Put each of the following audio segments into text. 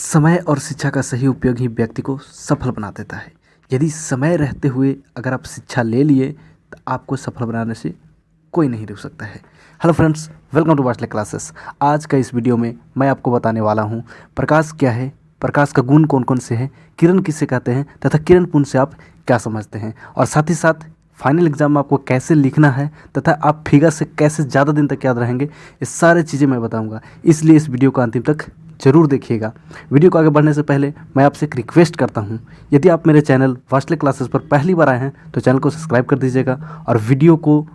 समय और शिक्षा का सही उपयोग ही व्यक्ति को सफल बना देता है। यदि समय रहते हुए अगर आप शिक्षा ले लिए तो आपको सफल बनाने से कोई नहीं रोक सकता है। Hello friends, welcome to Wasle classes. आज का इस वीडियो में मैं आपको बताने वाला हूँ प्रकाश क्या है, प्रकाश का गुण कौन कौन से हैं, किरण किसे कहते हैं तथा किरण पुंज से आप क्या समझते हैं, और साथ ही साथ फाइनल एग्जाम में आपको कैसे लिखना है तथा आप फिगर से कैसे ज़्यादा दिन तक याद रहेंगे, ये सारी चीज़ें मैं बताऊंगा। इसलिए इस वीडियो को अंतिम तक जरूर देखिएगा। वीडियो को आगे बढ़ने से पहले मैं आपसे एक रिक्वेस्ट करता हूं, यदि आप मेरे चैनल वासले क्लासेस पर पहली बार आए हैं तो चैनल को सब्सक्राइब कर दीजिएगा और वीडियो को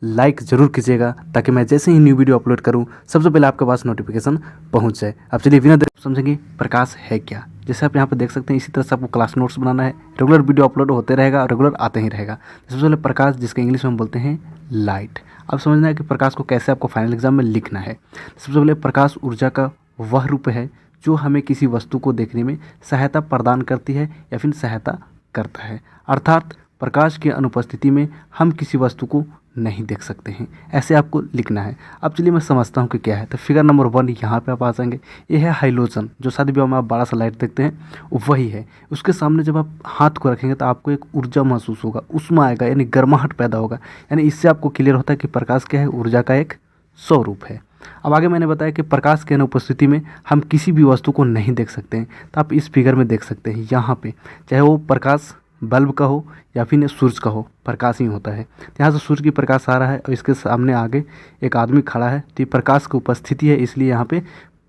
लाइक ज़रूर कीजिएगा ताकि मैं जैसे ही न्यू वीडियो अपलोड करूं सबसे पहले आपके पास नोटिफिकेशन पहुंच जाए। अब चलिए बिना देर समझेंगे प्रकाश है क्या। जैसे आप यहाँ पर देख सकते हैं, इसी तरह से आपको क्लास नोट्स बनाना है। रेगुलर वीडियो अपलोड होते रहेगा और रेगुलर आते ही रहेगा। सबसे पहले प्रकाश, जिसका इंग्लिश में हम बोलते हैं लाइट। अब समझना है कि प्रकाश को कैसे आपको फाइनल एग्जाम में लिखना है। सबसे पहले प्रकाश ऊर्जा का वह रूप है जो हमें किसी वस्तु को देखने में सहायता प्रदान करती है या फिर सहायता करता है। अर्थात प्रकाश की अनुपस्थिति में हम किसी वस्तु को नहीं देख सकते हैं। ऐसे आपको लिखना है। अब चलिए मैं समझता हूँ कि क्या है। तो फिगर नंबर 1 यहाँ पे आप आ जाएंगे। ये है हाइलोजन, जो शादी विवाह में आप बड़ा सा लाइट देखते हैं, वही है। उसके सामने जब आप हाथ को रखेंगे तो आपको एक ऊर्जा महसूस होगा, ऊष्मा आएगा, यानी गर्माहट पैदा होगा। यानी इससे आपको क्लियर होता है कि प्रकाश क्या है, ऊर्जा का एक स्वरूप है। अब आगे मैंने बताया कि प्रकाश के अनुपस्थिति में हम किसी भी वस्तु को नहीं देख सकते हैं। तो आप इस फिगर में देख सकते हैं, यहाँ पे चाहे वो प्रकाश बल्ब का हो या फिर सूरज का हो, प्रकाश ही होता है। तो यहाँ से सूरज की प्रकाश आ रहा है और इसके सामने आगे एक आदमी खड़ा है, तो ये प्रकाश की उपस्थिति है, इसलिए यहाँ पे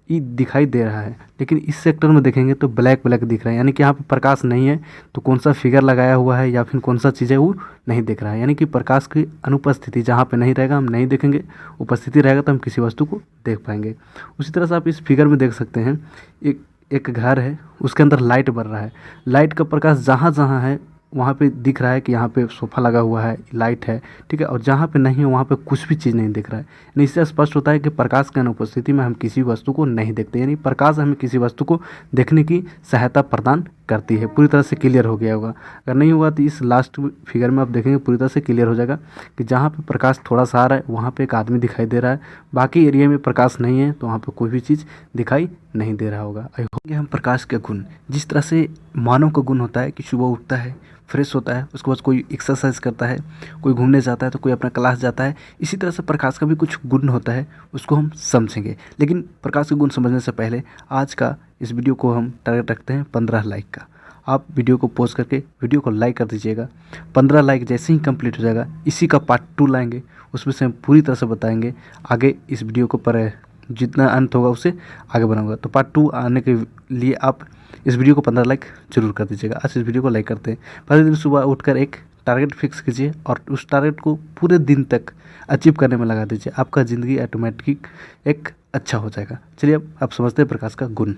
ये दिखाई दे रहा है। लेकिन इस सेक्टर में देखेंगे तो ब्लैक ब्लैक दिख रहा है, यानी कि यहाँ पे प्रकाश नहीं है। तो कौन सा फिगर लगाया हुआ है या फिर कौन सा चीज़ है वो नहीं दिख रहा है। यानी कि प्रकाश की अनुपस्थिति जहाँ पे नहीं रहेगा हम नहीं देखेंगे, उपस्थिति रहेगा तो हम किसी वस्तु को देख पाएंगे। उसी तरह से आप इस फिगर में देख सकते हैं, एक घर है, उसके अंदर लाइट बर रहा है। लाइट का प्रकाश जहाँ जहाँ है वहाँ पे दिख रहा है कि यहाँ पे सोफ़ा लगा हुआ है, लाइट है, ठीक है। और जहाँ पे नहीं है वहाँ पे कुछ भी चीज़ नहीं दिख रहा है। यानी इससे स्पष्ट होता है कि प्रकाश की अनुपस्थिति में हम किसी वस्तु को नहीं देखते। यानी प्रकाश हमें किसी वस्तु को देखने की सहायता प्रदान करती है। पूरी तरह से क्लियर हो गया होगा। अगर नहीं हुआ तो इस लास्ट फिगर में आप देखेंगे पूरी तरह से क्लियर हो जाएगा कि जहाँ पे प्रकाश थोड़ा सा आ रहा है वहाँ पे एक आदमी दिखाई दे रहा है, बाकी एरिया में प्रकाश नहीं है तो वहाँ पे कोई भी चीज़ दिखाई नहीं दे रहा होगा। हम प्रकाश के गुण, जिस तरह से मानव का गुण होता है कि सुबह उठता है, फ्रेश होता है, उसके बाद कोई एक्सरसाइज करता है, कोई घूमने जाता है, तो कोई अपना क्लास जाता है, इसी तरह से प्रकाश का भी कुछ गुण होता है, उसको हम समझेंगे। लेकिन प्रकाश के गुण समझने से पहले आज का इस वीडियो को हम टारगेट रखते हैं 15 लाइक का। आप वीडियो को पॉज करके वीडियो को लाइक कर दीजिएगा। 15 लाइक जैसे ही कंप्लीट हो जाएगा, इसी का पार्ट 2 लाएंगे, उसमें से हम पूरी तरह से बताएंगे। आगे इस वीडियो को पर जितना अंत होगा उससे आगे बनाऊंगा। तो पार्ट 2 आने के लिए आप इस वीडियो को 15 लाइक जरूर कर दीजिएगा। आज इस वीडियो को लाइक करते हैं। पहले दिन सुबह उठकर एक टारगेट फिक्स कीजिए और उस टारगेट को पूरे दिन तक अचीव करने में लगा दीजिए। आपका ज़िंदगी ऑटोमेटिक एक अच्छा हो जाएगा। चलिए अब आप समझते हैं प्रकाश का गुण।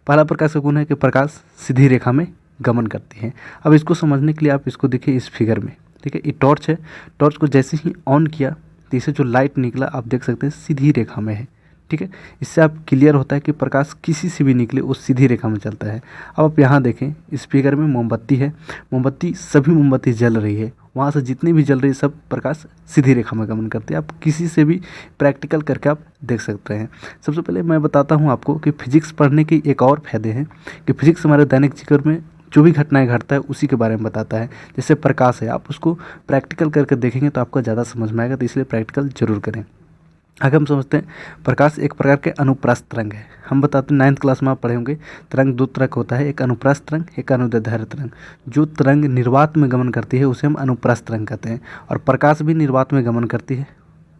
पहला प्रकाश का गुण है कि प्रकाश सीधी रेखा में गमन करती है। अब इसको समझने के लिए आप इसको देखिए इस फिगर में, ठीक है। ये टॉर्च है, टॉर्च को जैसे ही ऑन किया तो इससे जो लाइट निकला आप देख सकते हैं सीधी रेखा में है, ठीक है। इससे आप क्लियर होता है कि प्रकाश किसी से भी निकले वो सीधी रेखा में चलता है। अब आप यहाँ देखें इस फिगर में मोमबत्ती है, मोमबत्ती सभी मोमबत्ती जल रही है, वहाँ से जितनी भी जल रही है सब प्रकाश सीधी रेखा में गमन करते हैं। आप किसी से भी प्रैक्टिकल करके आप देख सकते हैं। सबसे पहले मैं बताता हूँ आपको कि फिजिक्स पढ़ने के एक और फायदे हैं कि फिजिक्स हमारे दैनिक जीवन में जो भी घटनाएं घटता है उसी के बारे में बताता है। जैसे प्रकाश है, आप उसको प्रैक्टिकल करके देखेंगे तो आपको ज़्यादा समझ में आएगा, तो इसलिए प्रैक्टिकल जरूर करें। आगे हम समझते हैं प्रकाश एक प्रकार के अनुप्रस्थ तरंग है। हम बताते हैं 9th क्लास में आप पढ़े होंगे, तरंग 2 तरह का होता है, एक अनुप्रस्थ तरंग, एक अनुदैर्ध्य तरंग। जो तरंग निर्वात में गमन करती है उसे हम अनुप्रस्थ तरंग कहते हैं, और प्रकाश भी निर्वात में गमन करती है,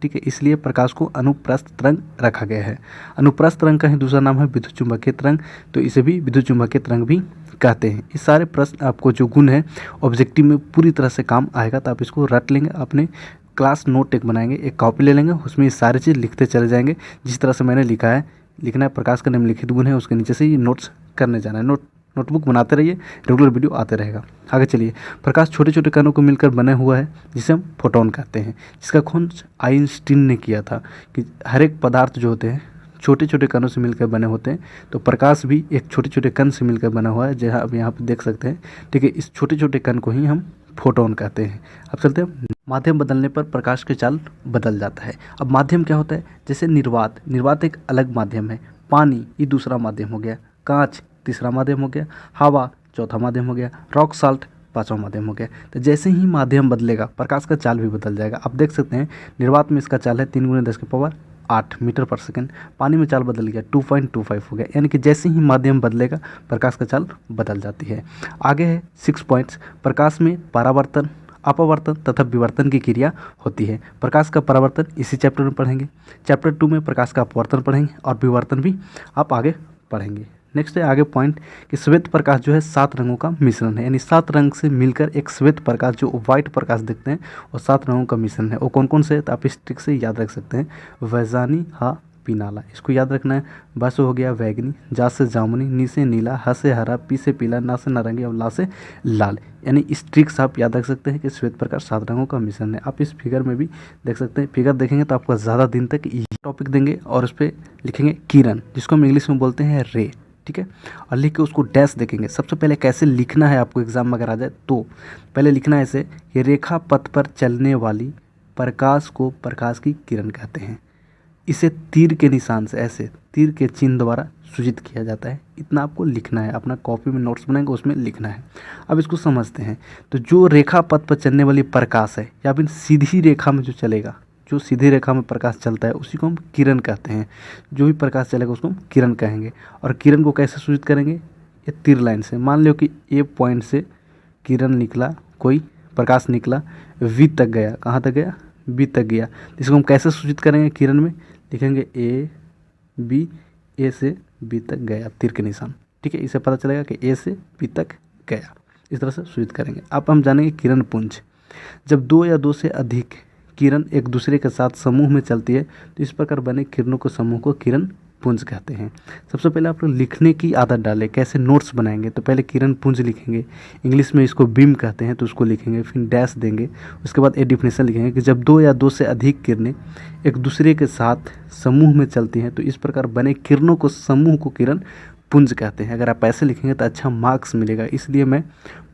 ठीक है। इसलिए प्रकाश को अनुप्रस्थ तरंग रखा गया है। अनुप्रस्थ तरंग का ही दूसरा नाम है विद्युत चुम्बकीय तरंग, तो इसे भी विद्युत चुम्बकीय तरंग भी कहते हैं। इस सारे प्रश्न आपको जो गुण है ऑब्जेक्टिव में पूरी तरह से काम आएगा, तो आप इसको रट लेंगे। अपने क्लास नोट एक बनाएंगे, एक कॉपी ले लेंगे, उसमें ये सारी चीज़ लिखते चले जाएंगे जिस तरह से मैंने लिखा है। लिखना है प्रकाश का निम्नलिखित गुण है, उसके नीचे से ये नोट्स करने जाना है। नोटबुक बनाते रहिए, रेगुलर वीडियो आते रहेगा। आगे चलिए, प्रकाश छोटे छोटे कणों को मिलकर बने हुआ है जिसे हम फोटोन कहते हैं, जिसका खोज आइंस्टीन ने किया था कि हर एक पदार्थ जो होते हैं छोटे छोटे कणों से मिलकर बने होते हैं। तो प्रकाश भी एक छोटे छोटे कण से मिलकर बना हुआ है, जहाँ आप यहाँ पर देख सकते हैं, ठीक है। इस छोटे छोटे कण को ही हम फोटोन कहते हैं। अब चलते हैं, माध्यम बदलने पर प्रकाश के चाल बदल जाता है। अब माध्यम क्या होता है, जैसे निर्वात एक अलग माध्यम है, पानी ये दूसरा माध्यम हो गया, कांच तीसरा माध्यम हो गया, हवा चौथा माध्यम हो गया, रॉक साल्ट पांचवा माध्यम हो गया। तो जैसे ही माध्यम बदलेगा प्रकाश का चाल भी बदल जाएगा। आप देख सकते हैं निर्वात में इसका चाल है 3 × 10⁸ मीटर पर सेकंड, पानी में चाल बदल गया 2.25 हो गया। यानी कि जैसे ही माध्यम बदलेगा प्रकाश का चाल बदल जाती है। आगे है 6 पॉइंट्स। प्रकाश में परावर्तन, अपवर्तन तथा विवर्तन की क्रिया होती है। प्रकाश का परावर्तन इसी चैप्टर में पढ़ेंगे। चैप्टर 2 में प्रकाश का अपवर्तन पढ़ेंगे और विवर्तन भी आप आगे पढ़ेंगे। नेक्स्ट है आगे पॉइंट कि श्वेत प्रकाश जो है 7 रंगों का मिश्रण है। यानी 7 रंग से मिलकर एक श्वेत प्रकाश जो व्हाइट प्रकाश देखते हैं वो 7 रंगों का मिश्रण है। वो कौन कौन से है तो आप इस ट्रिक से याद रख सकते हैं। वैजानी, हा पीनाला, इसको याद रखना है। बस हो गया वैगनी, जा से जामुनी, नी से नीला, ह से हरा, पी से पीला, ना से नारंगी और ला से लाल। यानी इस ट्रिक से आप याद रख सकते हैं कि श्वेत प्रकाश 7 रंगों का मिश्रण है। आप इस फिगर में भी देख सकते हैं। फिगर देखेंगे तो आपको ज़्यादा दिन तक ये टॉपिक देंगे और उस पर लिखेंगे किरण, जिसको हम इंग्लिश में बोलते हैं रे, ठीक है। और लिख के उसको डैश देखेंगे। सबसे पहले कैसे लिखना है आपको एग्जाम में अगर आ जाए तो पहले लिखना है ऐसे कि रेखा पथ पर चलने वाली प्रकाश को प्रकाश की किरण कहते हैं। इसे तीर के निशान से, ऐसे तीर के चिन्ह द्वारा सूचित किया जाता है। इतना आपको लिखना है, अपना कॉपी में नोट्स बनाएंगे उसमें लिखना है। अब इसको समझते हैं। तो जो रेखा पथ पर चलने वाली प्रकाश है या फिर सीधी रेखा में जो चलेगा, जो सीधी रेखा में प्रकाश चलता है उसी को हम किरण कहते हैं। जो भी प्रकाश चलेगा उसको हम किरण कहेंगे। और किरण को कैसे सूचित करेंगे, ये तीर लाइन से। मान लो कि ए पॉइंट से किरण निकला, कोई प्रकाश निकला, वी तक गया। कहाँ तक गया, बी तक गया। इसको हम कैसे सूचित करेंगे, किरण में लिखेंगे ए बी, ए से बी तक गया तीर के निशान, ठीक है। इससे पता चलेगा कि ए से बी तक गया। इस तरह से सूचित करेंगे। अब हम जानेंगे किरण पुंज। जब 2 या 2 से अधिक किरण एक दूसरे के साथ समूह में चलती है तो इस प्रकार बने किरणों को समूह को किरण पुंज कहते हैं। सबसे पहले आप लोग लिखने की आदत डालें। कैसे नोट्स बनाएंगे तो पहले किरण पुंज लिखेंगे, इंग्लिश में इसको बीम कहते हैं तो उसको लिखेंगे, फिर डैश देंगे, उसके बाद एक डिफिनेशन लिखेंगे कि जब 2 या 2 से अधिक किरणें एक दूसरे के साथ समूह में चलती हैं तो इस प्रकार बने किरणों को समूह को किरण पुंज कहते हैं। अगर आप ऐसे लिखेंगे तो अच्छा मार्क्स मिलेगा। इसलिए मैं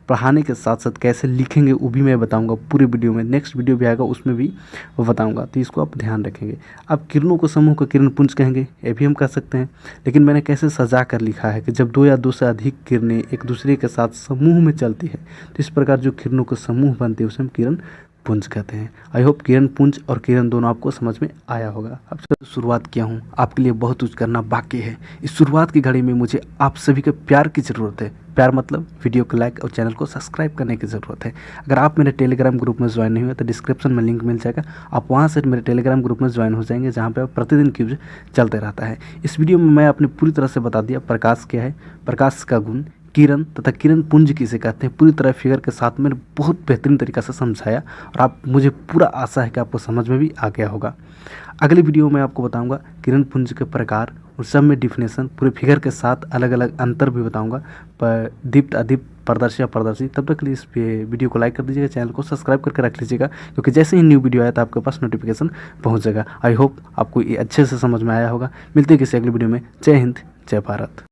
पढ़ाने के साथ साथ कैसे लिखेंगे वो भी मैं बताऊंगा पूरे वीडियो में। नेक्स्ट वीडियो भी आएगा उसमें भी बताऊंगा, तो इसको आप ध्यान रखेंगे। अब किरणों को समूह को किरण पुंज कहेंगे, ये भी हम कर सकते हैं। लेकिन मैंने कैसे सजा कर लिखा है कि जब 2 या 2 से अधिक किरणें एक दूसरे के साथ समूह में चलती है तो इस प्रकार जो किरणों को समूह बनती है उसे हम किरण पुंज कहते हैं। आई होप किरण पुंज और किरण दोनों आपको समझ में आया होगा। अब शुरुआत किया हूँ, आपके लिए बहुत कुछ करना बाकी है। इस शुरुआत की घड़ी में मुझे आप सभी के प्यार की ज़रूरत है। प्यार मतलब वीडियो को लाइक और चैनल को सब्सक्राइब करने की ज़रूरत है। अगर आप मेरे टेलीग्राम ग्रुप में ज्वाइन नहीं हुए तो डिस्क्रिप्शन में लिंक मिल जाएगा, आप वहाँ से मेरे टेलीग्राम ग्रुप में ज्वाइन हो जाएंगे, जहाँ पे प्रतिदिन क्यूज चलते रहता है। इस वीडियो में मैं अपनी पूरी तरह से बता दिया प्रकाश क्या है, प्रकाश का गुण, किरण तथा किरण पुंज किसे कहते हैं, पूरी तरह फिगर के साथ मैंने बहुत बेहतरीन तरीक़ा से समझाया और आप मुझे पूरा आशा है कि आपको समझ में भी आ गया होगा। अगली वीडियो में आपको बताऊंगा किरण पुंज के प्रकार, उस सब में डिफिनेशन पूरे फिगर के साथ अलग अलग अंतर भी बताऊंगा, पर दीप्त अदीप्त प्रदर्शी प्रदर्शी। तब तक के लिए इस वीडियो को लाइक कर दीजिएगा, चैनल को सब्सक्राइब करके रख लीजिएगा, क्योंकि जैसे ही न्यू वीडियो आया तो आपके पास नोटिफिकेशन पहुंच जाएगा। आई होप आपको ये अच्छे से समझ में आया होगा। मिलते हैं किसी अगली वीडियो में। जय हिंद, जय भारत।